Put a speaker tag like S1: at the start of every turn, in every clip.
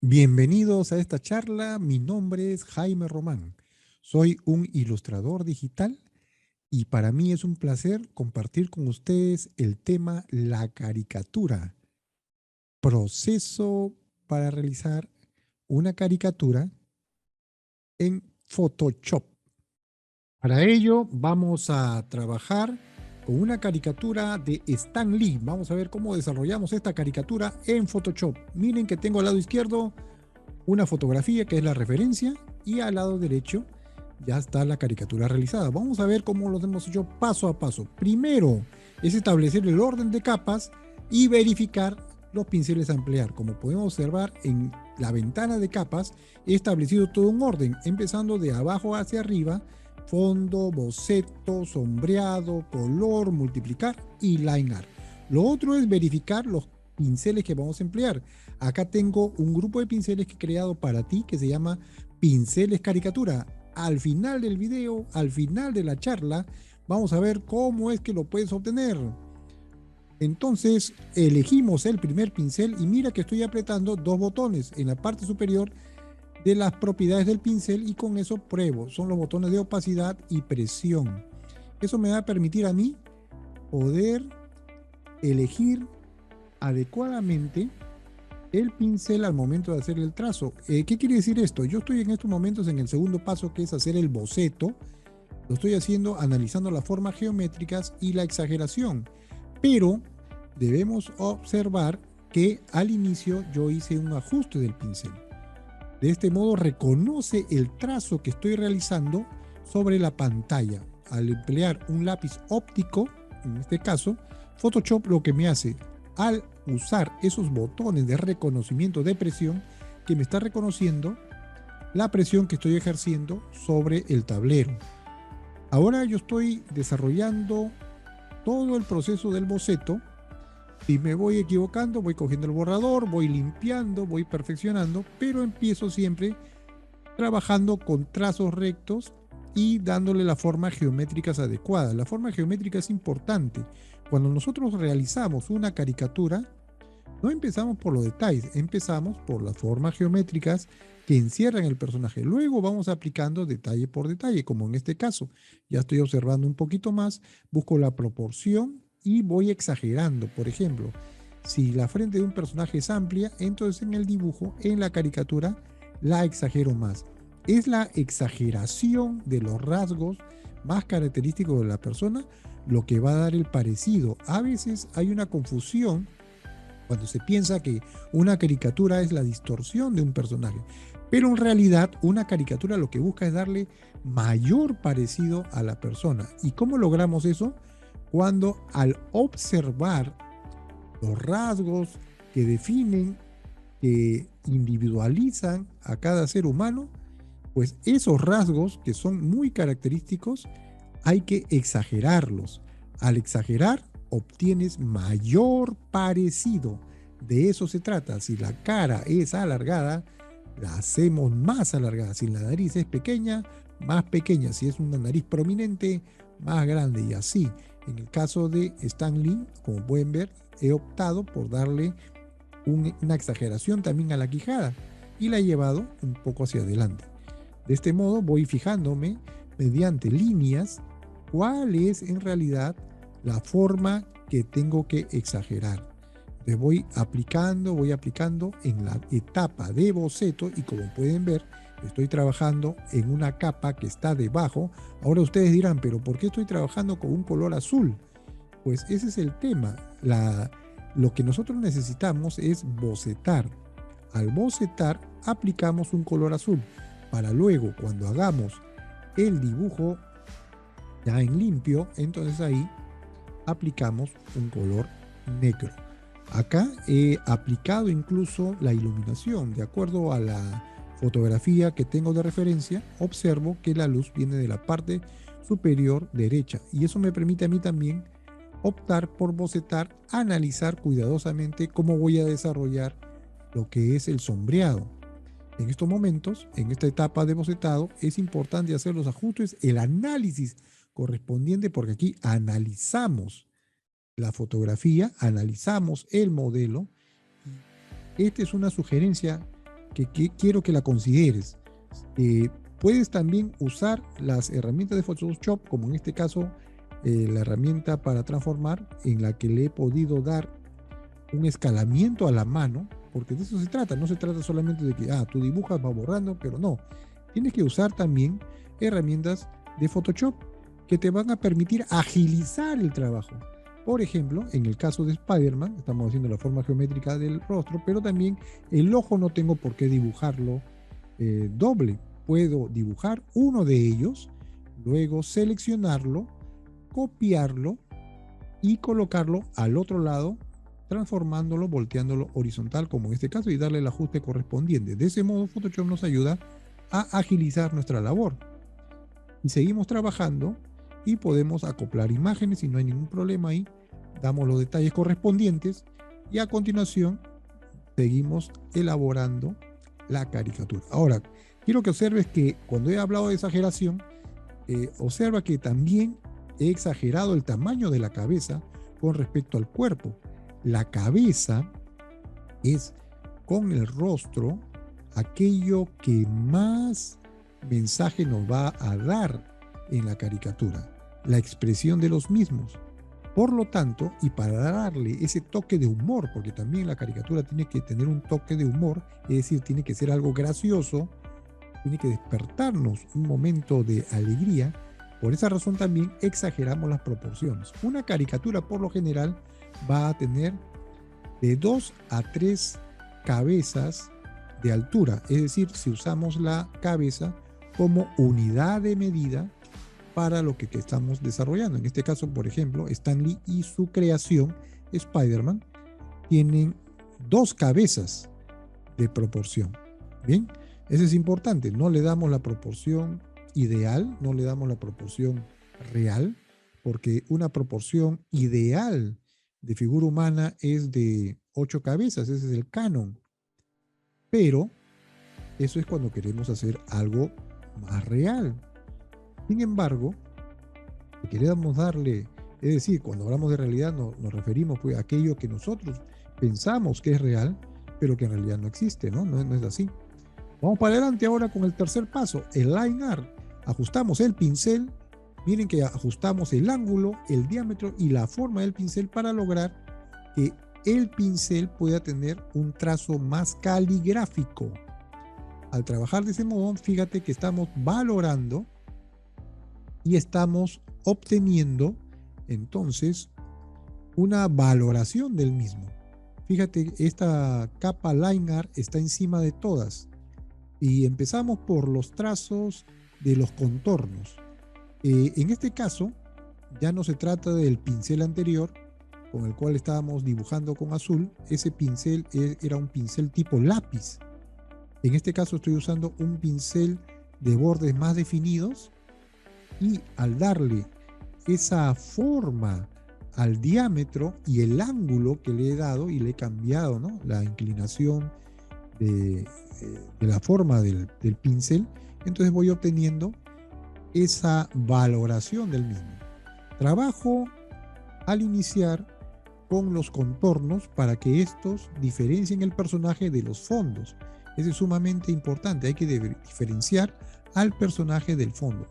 S1: Bienvenidos a esta charla. Mi nombre es Jaime Román. Soy un ilustrador digital y para mí es un placer compartir con ustedes el tema la caricatura. Proceso para realizar una caricatura en Photoshop. Para ello vamos a trabajar con una caricatura de Stan Lee. Vamos a ver cómo desarrollamos esta caricatura en Photoshop. Miren que tengo al lado izquierdo una fotografía que es la referencia y al lado derecho ya está la caricatura realizada. Vamos a ver cómo lo hemos hecho paso a paso. Primero es establecer el orden de capas y verificar los pinceles a emplear. Como podemos observar en la ventana de capas he establecido todo un orden, empezando de abajo hacia arriba: fondo, boceto, sombreado, color, multiplicar y line art. Lo otro es verificar los pinceles que vamos a emplear. Acá tengo un grupo de pinceles que he creado para ti que se llama Pinceles Caricatura. Al final del video, al final de la charla, vamos a ver cómo es que lo puedes obtener. Entonces elegimos el primer pincel y mira que estoy apretando dos botones en la parte superior de las propiedades del pincel y con eso pruebo. Son los botones de opacidad y presión. Eso me va a permitir a mí poder elegir adecuadamente el pincel al momento de hacer el trazo. ¿Qué quiere decir esto? Yo estoy en estos momentos en el segundo paso, que es hacer el boceto. Lo estoy haciendo analizando las formas geométricas y la exageración, pero debemos observar que al inicio yo hice un ajuste del pincel. De este modo reconoce el trazo que estoy realizando sobre la pantalla. Al emplear un lápiz óptico, en este caso, Photoshop lo que me hace al usar esos botones de reconocimiento de presión, que me está reconociendo la presión que estoy ejerciendo sobre el tablero. Ahora yo estoy desarrollando todo el proceso del boceto. Si me voy equivocando, voy cogiendo el borrador, voy limpiando, voy perfeccionando, pero empiezo siempre trabajando con trazos rectos y dándole las formas geométricas adecuadas. La forma geométrica es importante. Cuando nosotros realizamos una caricatura, no empezamos por los detalles, empezamos por las formas geométricas que encierran el personaje. Luego vamos aplicando detalle por detalle, como en este caso. Ya estoy observando un poquito más, busco la proporción y voy exagerando. Por ejemplo, si la frente de un personaje es amplia, entonces en el dibujo, en la caricatura, la exagero más. Es la exageración de los rasgos más característicos de la persona lo que va a dar el parecido. A veces hay una confusión cuando se piensa que una caricatura es la distorsión de un personaje, pero en realidad una caricatura lo que busca es darle mayor parecido a la persona. ¿Y cómo logramos eso? Cuando al observar los rasgos que definen, que individualizan a cada ser humano, pues esos rasgos que son muy característicos hay que exagerarlos. Al exagerar obtienes mayor parecido. De eso se trata. Si la cara es alargada, la hacemos más alargada. Si la nariz es pequeña, más pequeña. Si es una nariz prominente, más grande. Y así, en el caso de Stan Lee, como pueden ver, he optado por darle una exageración también a la quijada y la he llevado un poco hacia adelante. De este modo voy fijándome mediante líneas cuál es en realidad la forma que tengo que exagerar. Entonces voy aplicando en la etapa de boceto y como pueden ver, estoy trabajando en una capa que está debajo. Ahora ustedes dirán, pero ¿por qué estoy trabajando con un color azul? Pues ese es el tema. Lo que nosotros necesitamos es bocetar. Al bocetar aplicamos un color azul para luego cuando hagamos el dibujo ya en limpio, entonces ahí aplicamos un color negro. Acá he aplicado incluso la iluminación. De acuerdo a la fotografía que tengo de referencia, observo que la luz viene de la parte superior derecha y eso me permite a mí también optar por bocetar, analizar cuidadosamente cómo voy a desarrollar lo que es el sombreado. En estos momentos, en esta etapa de bocetado, es importante hacer los ajustes, el análisis correspondiente, porque aquí analizamos la fotografía, analizamos el modelo. Esta es una sugerencia que quiero que la consideres. Puedes también usar las herramientas de Photoshop, como en este caso la herramienta para transformar, en la que le he podido dar un escalamiento a la mano, porque de eso se trata. No se trata solamente de que tú dibujas, vas borrando, pero no. Tienes que usar también herramientas de Photoshop que te van a permitir agilizar el trabajo. Por ejemplo, en el caso de Spider-Man, estamos haciendo la forma geométrica del rostro, pero también el ojo no tengo por qué dibujarlo doble. Puedo dibujar uno de ellos, luego seleccionarlo, copiarlo y colocarlo al otro lado, transformándolo, volteándolo horizontal, como en este caso, y darle el ajuste correspondiente. De ese modo, Photoshop nos ayuda a agilizar nuestra labor. Y seguimos trabajando y podemos acoplar imágenes y no hay ningún problema ahí. Damos los detalles correspondientes y a continuación seguimos elaborando la caricatura. Ahora, quiero que observes que cuando he hablado de exageración, observa que también he exagerado el tamaño de la cabeza con respecto al cuerpo. La cabeza es, con el rostro, aquello que más mensaje nos va a dar en la caricatura, la expresión de los mismos. Por lo tanto, y para darle ese toque de humor, porque también la caricatura tiene que tener un toque de humor, es decir, tiene que ser algo gracioso, tiene que despertarnos un momento de alegría. Por esa razón también exageramos las proporciones. Una caricatura por lo general va a tener de 2 a 3 cabezas de altura, es decir, si usamos la cabeza como unidad de medida para lo que estamos desarrollando. En este caso, por ejemplo, Stan Lee y su creación, Spider-Man, tienen 2 cabezas de proporción. Bien, eso es importante. No le damos la proporción ideal, no le damos la proporción real, porque una proporción ideal de figura humana es de 8 cabezas, ese es el canon. Pero eso es cuando queremos hacer algo más real. Sin embargo, si queremos darle, es decir, cuando hablamos de realidad nos referimos pues, a aquello que nosotros pensamos que es real, pero que en realidad no existe, ¿no? No es así. Vamos para adelante ahora con el tercer paso, el line art. Ajustamos el pincel, miren que ajustamos el ángulo, el diámetro y la forma del pincel para lograr que el pincel pueda tener un trazo más caligráfico. Al trabajar de ese modo, fíjate que estamos valorando y estamos obteniendo entonces una valoración del mismo. Fíjate, esta capa line art está encima de todas y empezamos por los trazos de los contornos. En este caso ya no se trata del pincel anterior con el cual estábamos dibujando con azul. Ese pincel era un pincel tipo lápiz. En este caso estoy usando un pincel de bordes más definidos y al darle esa forma al diámetro y el ángulo que le he dado y le he cambiado, ¿no?, la inclinación de la forma del pincel, entonces voy obteniendo esa valoración del mismo. Trabajo al iniciar con los contornos para que estos diferencien el personaje de los fondos. Eso es sumamente importante, hay que diferenciar al personaje del fondo.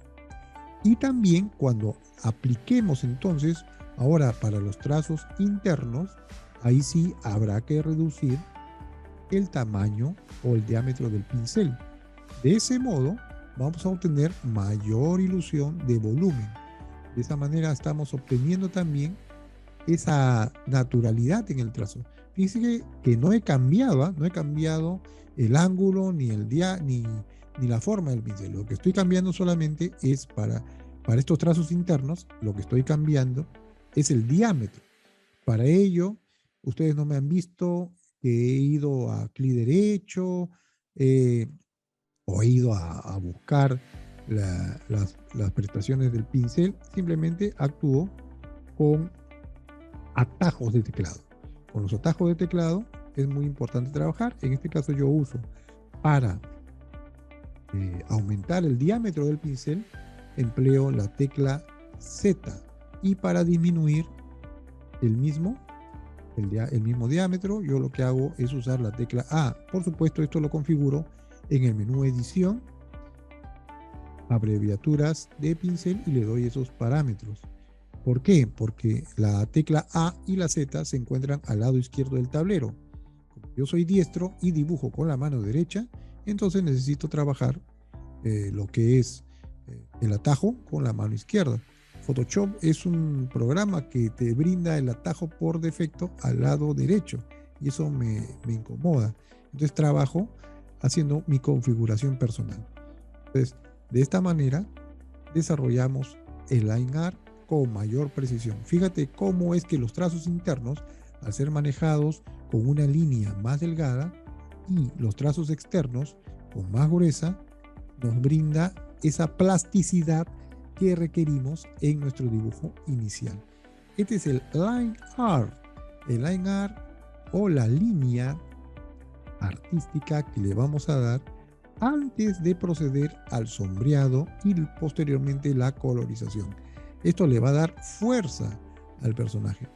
S1: Y también cuando apliquemos entonces, ahora para los trazos internos, ahí sí habrá que reducir el tamaño o el diámetro del pincel. De ese modo vamos a obtener mayor ilusión de volumen. De esa manera estamos obteniendo también esa naturalidad en el trazo. Fíjense que no he cambiado el ángulo ni la forma del pincel. Lo que estoy cambiando solamente es para estos trazos internos, lo que estoy cambiando es el diámetro. Para ello, ustedes no me han visto que he ido a clic derecho o he ido a buscar las prestaciones del pincel. Simplemente actúo con atajos de teclado. Con los atajos de teclado es muy importante trabajar. En este caso yo uso para aumentar el diámetro del pincel, empleo la tecla Z, y para disminuir el mismo el mismo diámetro, yo lo que hago es usar la tecla A. Por supuesto, esto lo configuro en el menú edición, abreviaturas de pincel, y le doy esos parámetros. ¿Por qué? Porque la tecla A y la Z se encuentran al lado izquierdo del tablero. Como yo soy diestro y dibujo con la mano derecha, entonces necesito trabajar lo que es el atajo con la mano izquierda. Photoshop es un programa que te brinda el atajo por defecto al lado derecho y eso me incomoda. Entonces trabajo haciendo mi configuración personal. Entonces, de esta manera desarrollamos el line art con mayor precisión. Fíjate cómo es que los trazos internos, al ser manejados con una línea más delgada, y los trazos externos con más gruesa, nos brinda esa plasticidad que requerimos en nuestro dibujo inicial. Este es el line art. El line art, o la línea artística que le vamos a dar antes de proceder al sombreado y posteriormente la colorización. Esto le va a dar fuerza al personaje.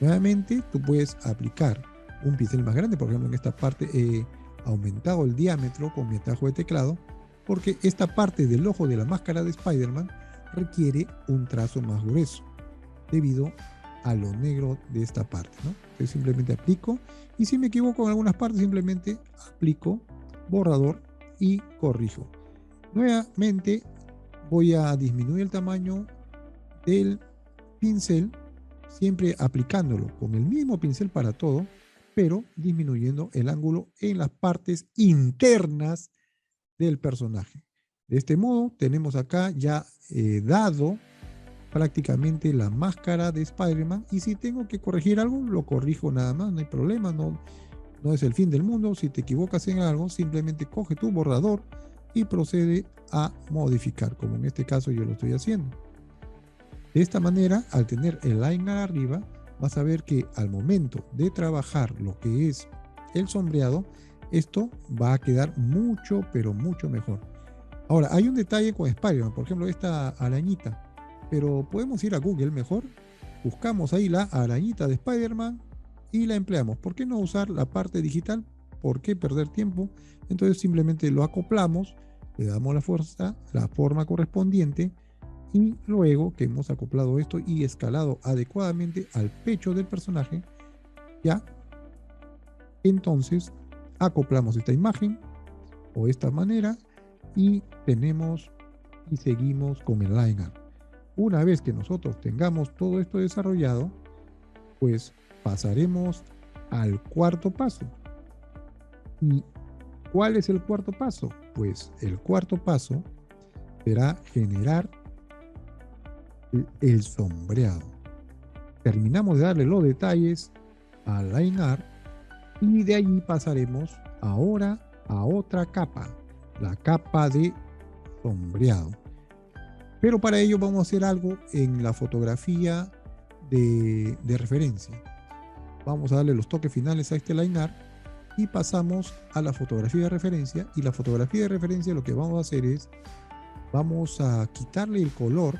S1: Nuevamente, tú puedes aplicar un pincel más grande. Por ejemplo, en esta parte he aumentado el diámetro con mi atajo de teclado, porque esta parte del ojo de la máscara de Spider-Man requiere un trazo más grueso debido a lo negro de esta parte, ¿no? Entonces simplemente aplico, y si me equivoco en algunas partes, simplemente aplico borrador y corrijo. Nuevamente voy a disminuir el tamaño del pincel, siempre aplicándolo con el mismo pincel para todo, pero disminuyendo el ángulo en las partes internas del personaje. De este modo tenemos acá ya dado prácticamente la máscara de Spider-Man, y si tengo que corregir algo, lo corrijo nada más, no hay problema, no es el fin del mundo. Si te equivocas en algo, simplemente coge tu borrador y procede a modificar, como en este caso yo lo estoy haciendo. De esta manera, al tener el line art arriba, vas a ver que al momento de trabajar lo que es el sombreado, esto va a quedar mucho, pero mucho mejor. Ahora, hay un detalle con Spider-Man, por ejemplo, esta arañita, pero podemos ir a Google mejor, buscamos ahí la arañita de Spider-Man y la empleamos. ¿Por qué no usar la parte digital? ¿Por qué perder tiempo? Entonces simplemente lo acoplamos, le damos la fuerza, la forma correspondiente, y luego que hemos acoplado esto y escalado adecuadamente al pecho del personaje, ya, entonces acoplamos esta imagen o esta manera y tenemos y seguimos con el line art. Una vez que nosotros tengamos todo esto desarrollado, pues pasaremos al cuarto paso. ¿Y cuál es el cuarto paso? Pues el cuarto paso será generar el sombreado. Terminamos de darle los detalles al line art y de allí pasaremos ahora a otra capa, la capa de sombreado. Pero para ello vamos a hacer algo en la fotografía de referencia. Vamos a darle los toques finales a este line art y pasamos a la fotografía de referencia. Y la fotografía de referencia, lo que vamos a hacer es, vamos a quitarle el color,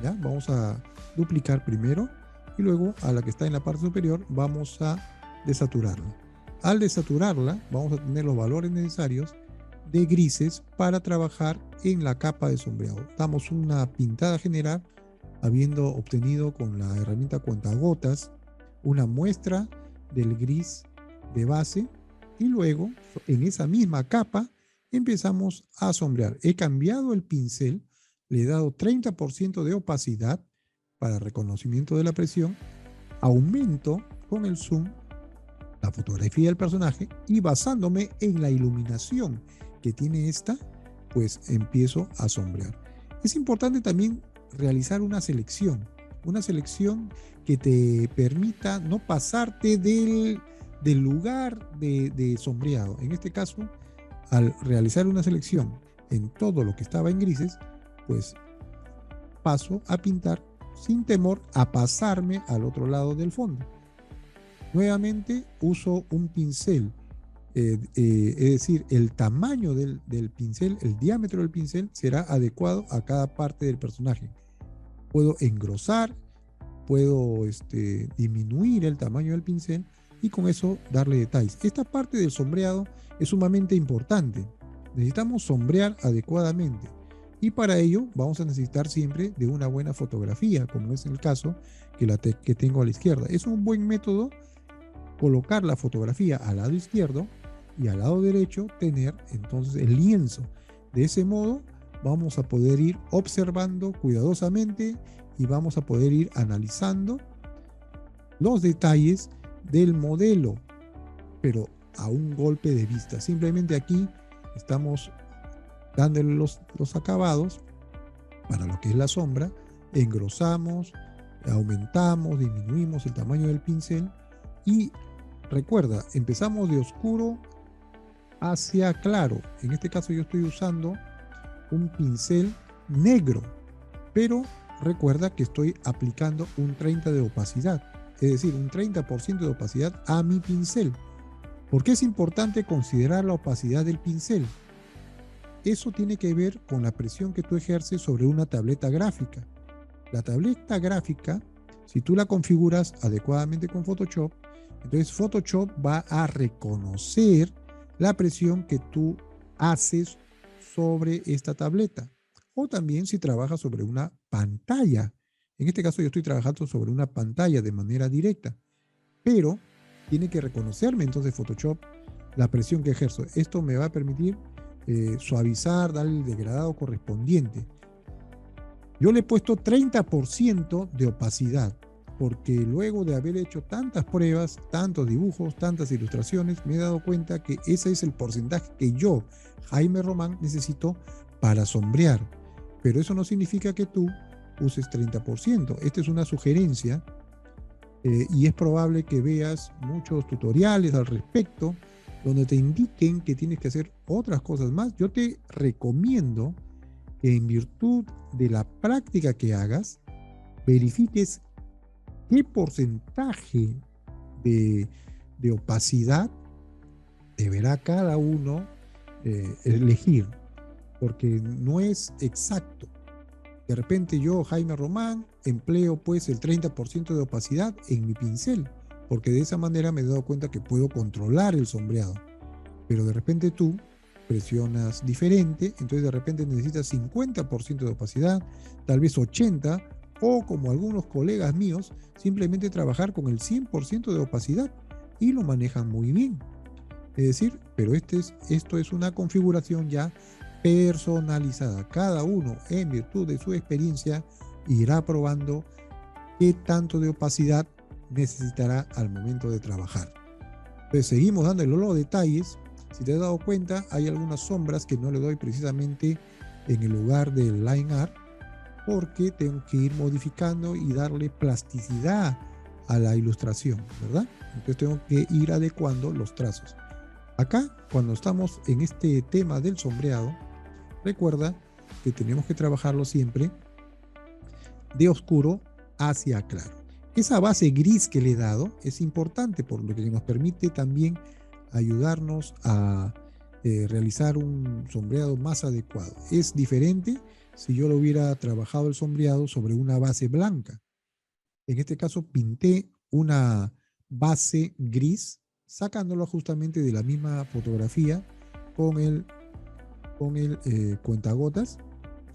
S1: ¿ya? Vamos a duplicar primero y luego a la que está en la parte superior vamos a desaturarla. Al desaturarla vamos a tener los valores necesarios de grises para trabajar en la capa de sombreado. Damos una pintada general habiendo obtenido con la herramienta cuentagotas una muestra del gris de base, y luego en esa misma capa empezamos a sombrear. He cambiado el pincel, le he dado 30% de opacidad para reconocimiento de la presión, aumento con el zoom la fotografía del personaje y basándome en la iluminación que tiene esta, pues empiezo a sombrear. Es importante también realizar una selección que te permita no pasarte del lugar de sombreado. En este caso, al realizar una selección en todo lo que estaba en grises, pues paso a pintar sin temor a pasarme al otro lado del fondo. Nuevamente uso un pincel, es decir, el tamaño del pincel, el diámetro del pincel será adecuado a cada parte del personaje. Puedo engrosar, puedo disminuir el tamaño del pincel y con eso darle detalles. Esta parte del sombreado es sumamente importante. Necesitamos sombrear adecuadamente y para ello vamos a necesitar siempre de una buena fotografía, como es el caso que tengo a la izquierda. Es un buen método colocar la fotografía al lado izquierdo y al lado derecho tener entonces el lienzo. De ese modo vamos a poder ir observando cuidadosamente y vamos a poder ir analizando los detalles del modelo, pero a un golpe de vista. Simplemente aquí estamos dándole los acabados para lo que es la sombra, engrosamos, aumentamos, disminuimos el tamaño del pincel y recuerda, empezamos de oscuro hacia claro. En este caso yo estoy usando un pincel negro, pero recuerda que estoy aplicando un 30 de opacidad, es decir, un 30% de opacidad a mi pincel. ¿Por qué es importante considerar la opacidad del pincel? Eso tiene que ver con la presión que tú ejerces sobre una tableta gráfica. La tableta gráfica, si tú la configuras adecuadamente con Photoshop, entonces Photoshop va a reconocer la presión que tú haces sobre esta tableta. O también si trabajas sobre una pantalla. En este caso yo estoy trabajando sobre una pantalla de manera directa. Pero tiene que reconocerme entonces Photoshop la presión que ejerzo. Esto me va a permitir suavizar, darle el degradado correspondiente. Yo le he puesto 30% de opacidad, porque luego de haber hecho tantas pruebas, tantos dibujos, tantas ilustraciones, me he dado cuenta que ese es el porcentaje que yo, Jaime Román, necesito para sombrear. Pero eso no significa que tú uses 30%. Esta es una sugerencia y es probable que veas muchos tutoriales al respecto donde te indiquen que tienes que hacer otras cosas más. Yo te recomiendo que en virtud de la práctica que hagas, verifiques qué porcentaje de opacidad deberá cada uno elegir, porque no es exacto. De repente yo, Jaime Román, empleo pues el 30% de opacidad en mi pincel, porque de esa manera me he dado cuenta que puedo controlar el sombreado. Pero de repente tú presionas diferente, entonces de repente necesitas 50% de opacidad, tal vez 80%, o como algunos colegas míos, simplemente trabajar con el 100% de opacidad y lo manejan muy bien. Es decir, pero esto es una configuración ya personalizada. Cada uno, en virtud de su experiencia, irá probando qué tanto de opacidad necesitará al momento de trabajar. Entonces seguimos dándole los detalles. Si te has dado cuenta, hay algunas sombras que no le doy precisamente en el lugar del line art, porque tengo que ir modificando y darle plasticidad a la ilustración, ¿verdad? Entonces tengo que ir adecuando los trazos. Acá, cuando estamos en este tema del sombreado, recuerda que tenemos que trabajarlo siempre de oscuro hacia claro. Esa base gris que le he dado es importante, por lo que nos permite también ayudarnos a realizar un sombreado más adecuado. Es diferente si yo lo hubiera trabajado el sombreado sobre una base blanca. En este caso pinté una base gris, sacándolo justamente de la misma fotografía con el cuentagotas,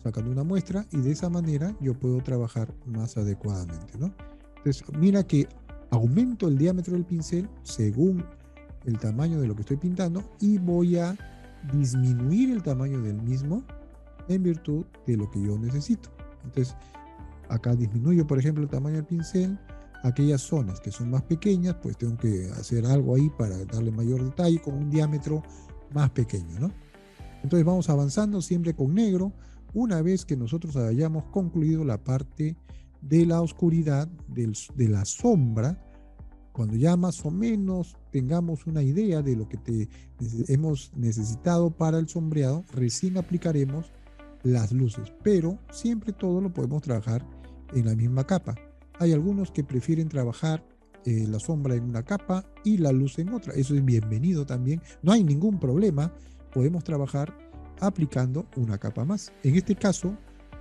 S1: sacando una muestra, y de esa manera yo puedo trabajar más adecuadamente, ¿no? Entonces, mira que aumento el diámetro del pincel según el tamaño de lo que estoy pintando y voy a disminuir el tamaño del mismo en virtud de lo que yo necesito. Entonces, acá disminuyo, por ejemplo, el tamaño del pincel. Aquellas zonas que son más pequeñas, pues tengo que hacer algo ahí para darle mayor detalle con un diámetro más pequeño, ¿no? Entonces vamos avanzando siempre con negro. Una vez que nosotros hayamos concluido la parte de la oscuridad, de la sombra, cuando ya más o menos tengamos una idea de lo que hemos necesitado para el sombreado, recién aplicaremos las luces, pero siempre todo lo podemos trabajar en la misma capa. Hay algunos que prefieren trabajar la sombra en una capa y la luz en otra. Eso es bienvenido también, no hay ningún problema, podemos trabajar aplicando una capa más. En este caso,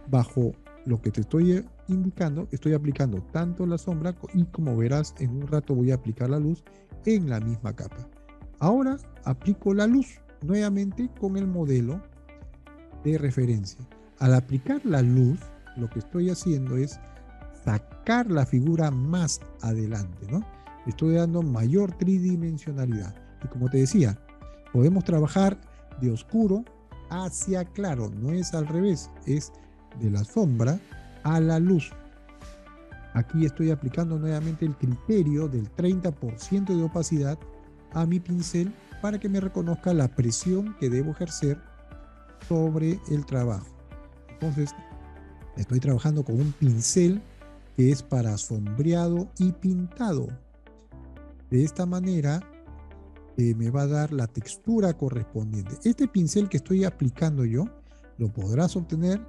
S1: bajo lo que te estoy indicando, estoy aplicando tanto la sombra y como verás en un rato voy a aplicar la luz en la misma capa. Ahora aplico la luz nuevamente con el modelo de referencia. Al aplicar la luz, lo que estoy haciendo es sacar la figura más adelante, ¿no? Estoy dando mayor tridimensionalidad. Y como te decía, podemos trabajar de oscuro hacia claro, no es al revés, es de la sombra a la luz. Aquí estoy aplicando nuevamente el criterio del 30% de opacidad a mi pincel para que me reconozca la presión que debo ejercer sobre el trabajo. Entonces, estoy trabajando con un pincel que es para sombreado y pintado. De esta manera me va a dar la textura correspondiente. Este pincel que estoy aplicando yo lo podrás obtener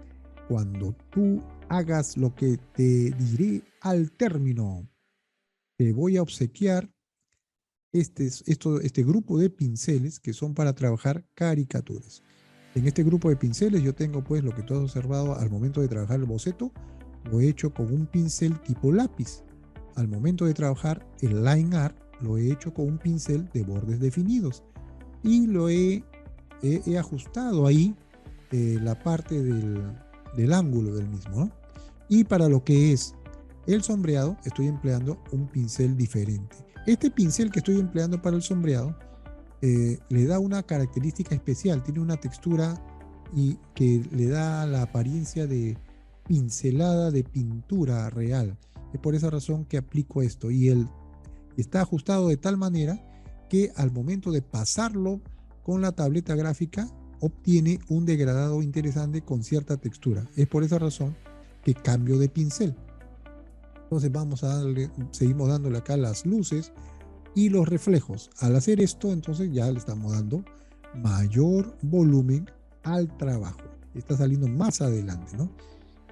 S1: cuando tú hagas lo que te diré al término. Te voy a obsequiar este grupo de pinceles que son para trabajar caricaturas. En este grupo de pinceles yo tengo pues lo que tú has observado al momento de trabajar el boceto, lo he hecho con un pincel tipo lápiz. Al momento de trabajar el line art lo he hecho con un pincel de bordes definidos y lo he ajustado ahí la parte del ángulo del mismo, ¿no? Y para lo que es el sombreado estoy empleando un pincel diferente. Este pincel que estoy empleando para el sombreado le da una característica especial, tiene una textura y que le da la apariencia de pincelada de pintura real. Es por esa razón que aplico esto y él está ajustado de tal manera que al momento de pasarlo con la tableta gráfica obtiene un degradado interesante con cierta textura. Es por esa razón que cambio de pincel. Entonces vamos a darle, seguimos dándole acá las luces y los reflejos. Al hacer esto, entonces ya le estamos dando mayor volumen al trabajo. Está saliendo más adelante, ¿no?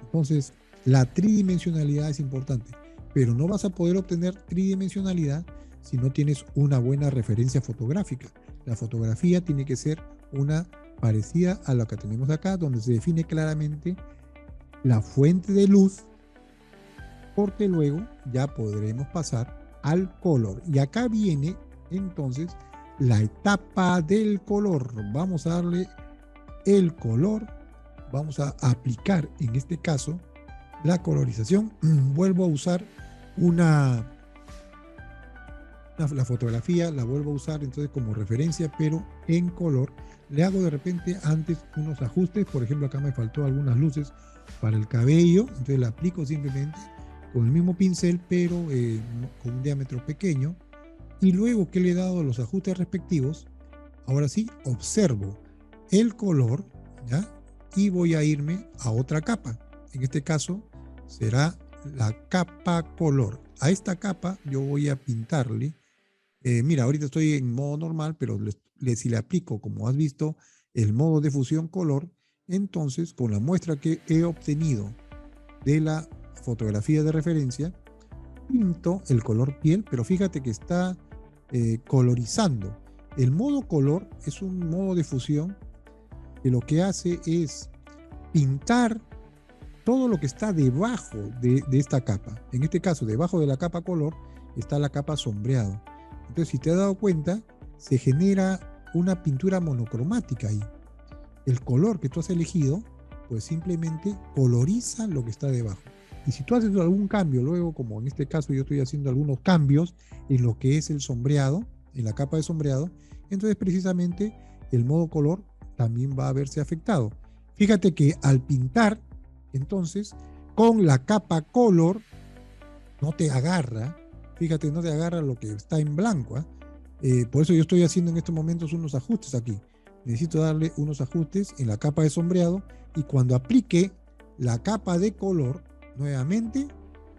S1: Entonces, la tridimensionalidad es importante, pero no vas a poder obtener tridimensionalidad si no tienes una buena referencia fotográfica. La fotografía tiene que ser una parecida a la que tenemos acá, donde se define claramente la fuente de luz, porque luego ya podremos pasar al color. Y acá viene entonces la etapa del color. Vamos a darle el color, vamos a aplicar en este caso la colorización. Vuelvo a usar la fotografía, la vuelvo a usar entonces como referencia, pero en color. Le hago de repente antes unos ajustes, por ejemplo acá me faltó algunas luces para el cabello, entonces la aplico simplemente con el mismo pincel, pero con un diámetro pequeño, y luego que le he dado los ajustes respectivos, ahora sí observo el color, ¿ya? Y voy a irme a otra capa. En este caso será la capa color. A esta capa yo voy a pintarle, mira, ahorita estoy en modo normal, pero si le aplico, como has visto, el modo de fusión color, entonces con la muestra que he obtenido de la fotografía de referencia, pinto el color piel, pero fíjate que está colorizando. El modo color es un modo de fusión que lo que hace es pintar todo lo que está debajo de esta capa. En este caso, debajo de la capa color está la capa sombreado. Entonces, si te has dado cuenta, se genera una pintura monocromática ahí. El color que tú has elegido, pues simplemente coloriza lo que está debajo. Y si tú haces algún cambio, luego, como en este caso yo estoy haciendo algunos cambios en lo que es el sombreado, en la capa de sombreado, entonces precisamente el modo color también va a verse afectado. Fíjate que al pintar, entonces, con la capa color, no te agarra, fíjate, no te agarra lo que está en blanco. Por eso yo estoy haciendo en estos momentos unos ajustes aquí. Necesito darle unos ajustes en la capa de sombreado y cuando aplique la capa de color, nuevamente,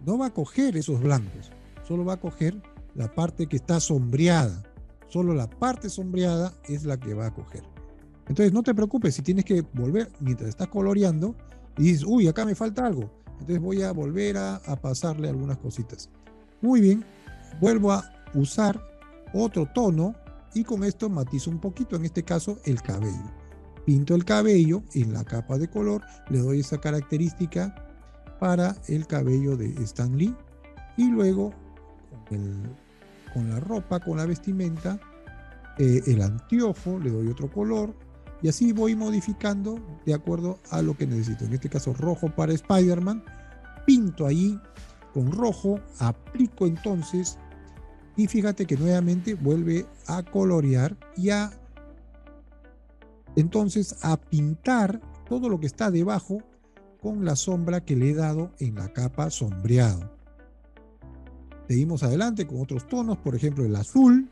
S1: no va a coger esos blancos, solo va a coger la parte que está sombreada. Solo la parte sombreada es la que va a coger. Entonces no te preocupes si tienes que volver mientras estás coloreando y dices, uy, acá me falta algo. Entonces voy a volver a pasarle algunas cositas. Muy bien, vuelvo a usar otro tono y con esto matizo un poquito, en este caso el cabello. Pinto el cabello en la capa de color, le doy esa característica para el cabello de Stan Lee. Y luego con la ropa, con la vestimenta, el anteojo, le doy otro color y así voy modificando de acuerdo a lo que necesito. En este caso rojo para Spider-Man, pinto ahí con rojo, aplico entonces y fíjate que nuevamente vuelve a colorear y entonces a pintar todo lo que está debajo con la sombra que le he dado en la capa sombreado. Seguimos adelante con otros tonos, por ejemplo el azul,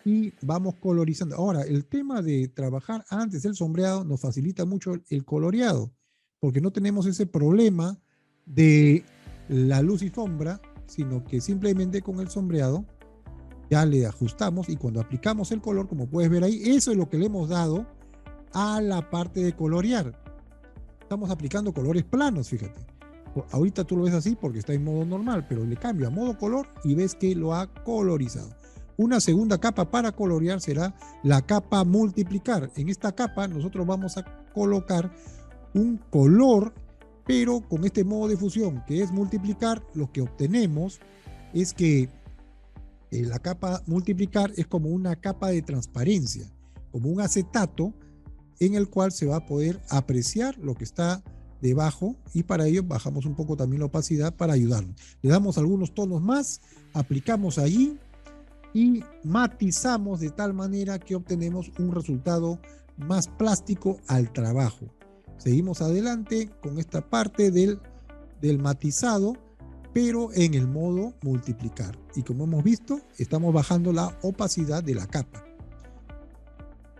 S1: y vamos colorizando. Ahora, el tema de trabajar antes el sombreado nos facilita mucho el coloreado, porque no tenemos ese problema de la luz y sombra, sino que simplemente con el sombreado ya le ajustamos y cuando aplicamos el color, como puedes ver ahí, eso es lo que le hemos dado a la parte de colorear. Estamos aplicando colores planos, fíjate. Ahorita tú lo ves así porque está en modo normal, pero le cambio a modo color y ves que lo ha colorizado. Una segunda capa para colorear será la capa multiplicar. En esta capa nosotros vamos a colocar un color, pero con este modo de fusión que es multiplicar, lo que obtenemos es que la capa multiplicar es como una capa de transparencia, como un acetato en el cual se va a poder apreciar lo que está debajo y para ello bajamos un poco también la opacidad para ayudarnos. Le damos algunos tonos más, aplicamos allí y matizamos de tal manera que obtenemos un resultado más plástico al trabajo. Seguimos adelante con esta parte del matizado, pero en el modo multiplicar. Y como hemos visto, estamos bajando la opacidad de la capa.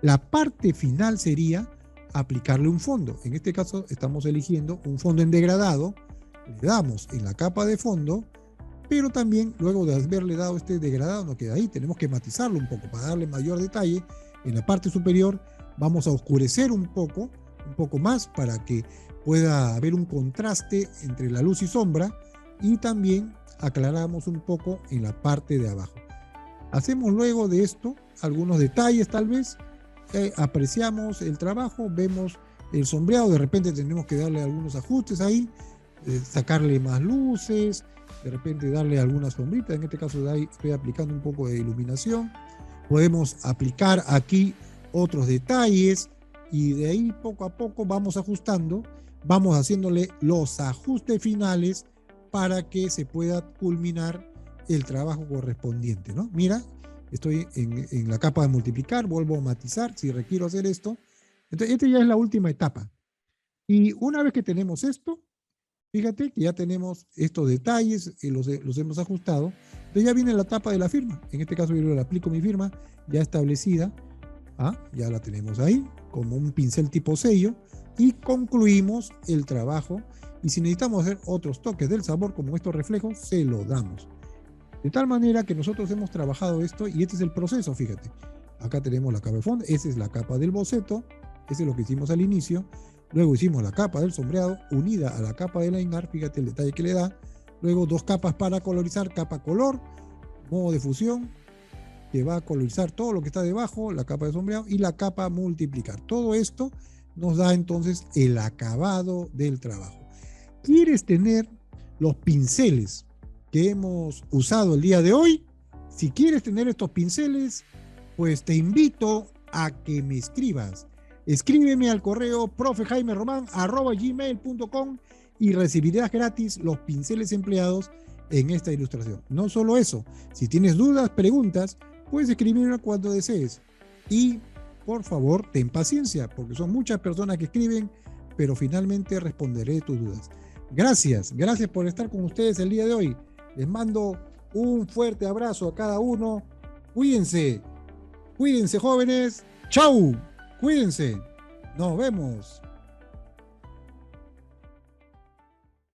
S1: La parte final sería aplicarle un fondo. En este caso estamos eligiendo un fondo en degradado. Le damos en la capa de fondo, pero también luego de haberle dado este degradado no queda ahí. Tenemos que matizarlo un poco para darle mayor detalle. En la parte superior vamos a oscurecer un poco más para que pueda haber un contraste entre la luz y sombra y también aclaramos un poco en la parte de abajo. Hacemos luego de esto algunos detalles tal vez. Apreciamos el trabajo, vemos el sombreado, de repente tenemos que darle algunos ajustes ahí, sacarle más luces, de repente darle algunas sombritas. En este caso de ahí estoy aplicando un poco de iluminación. Podemos aplicar aquí otros detalles y de ahí poco a poco vamos ajustando, vamos haciéndole los ajustes finales para que se pueda culminar el trabajo correspondiente, ¿no? Mira, estoy en la capa de multiplicar, vuelvo a matizar si requiero hacer esto. Entonces, esta ya es la última etapa. Y una vez que tenemos esto, fíjate que ya tenemos estos detalles, los hemos ajustado. Entonces ya viene la etapa de la firma. En este caso yo le aplico mi firma ya establecida. Ya la tenemos ahí, como un pincel tipo sello. Y concluimos el trabajo. Y si necesitamos hacer otros toques del sabor, como estos reflejos, se lo damos. De tal manera que nosotros hemos trabajado esto y este es el proceso, fíjate. Acá tenemos la capa de fondo, esa es la capa del boceto, ese es lo que hicimos al inicio. Luego hicimos la capa del sombreado unida a la capa de linear, fíjate el detalle que le da. Luego dos capas para colorizar, capa color, modo de fusión, que va a colorizar todo lo que está debajo, la capa de sombreado y la capa multiplicar. Todo esto nos da entonces el acabado del trabajo. ¿Quieres tener los pinceles que hemos usado el día de hoy? Si quieres tener estos pinceles, pues te invito a que me escribas. Escríbeme al correo profejaimeroman@gmail.com y recibirás gratis los pinceles empleados en esta ilustración. No solo eso, si tienes dudas, preguntas, puedes escribirme cuando desees. Y por favor, ten paciencia, porque son muchas personas que escriben, pero finalmente responderé tus dudas. Gracias por estar con ustedes el día de hoy. Les mando un fuerte abrazo a cada uno. Cuídense jóvenes. ¡Chau! Cuídense. Nos vemos.